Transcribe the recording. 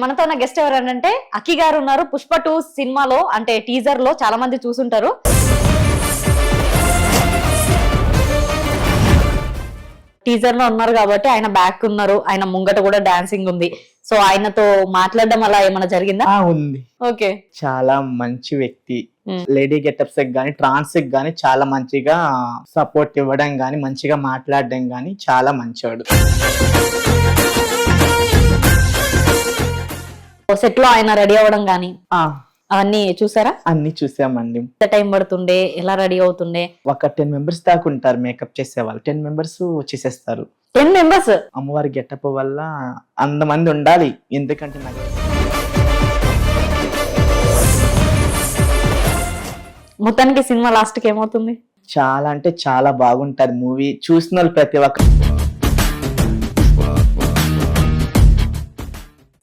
మనతో ఉన్న గెస్ట్ ఎవరనంటే అక్కి గారు ఉన్నారు. పుష్ప 2 సినిమాలో అంటే టీజర్ లో చాలా మంది చూసుంటారు. టీజర్ లో ఉన్నారు కాబట్టి ఆయన బ్యాక్ ఉన్నారు, ఆయన ముంగట కూడా డాన్సింగ్ ఉంది. సో ఆయనతో మాట్లాడడం అలా ఏమైనా జరిగిందా? ఉంది. ఓకే, చాలా మంచి వ్యక్తి. లేడీ గెటప్స్ గానీ ట్రాన్స్ గానీ చాలా మంచిగా సపోర్ట్ ఇవ్వడం గానీ మంచిగా మాట్లాడడం గానీ చాలా మంచివాడు. సెట్ లో ఆయన రెడీ అవ్వడం గానీ అవన్నీ చూసారా? అన్ని చూసామండి. ఎంత టైం పడుతుండే, ఎలా రెడీ అవుతుండే? ఒక 10 మెంబర్స్ దాకా ఉంటారు మేకప్ చేసేవాళ్ళు. 10 మెంబర్స్ చేసేస్తారు. 10 మెంబర్స్ అమ్మవారి గెటప్ వల్ల అంతమంది ఉండాలి. ఎందుకంటే నాకు మొత్తానికి సినిమా లాస్ట్ కి ఏమవుతుంది? చాలా అంటే చాలా బాగుంటది మూవీ. చూసిన వాళ్ళు ప్రతి ఒక్క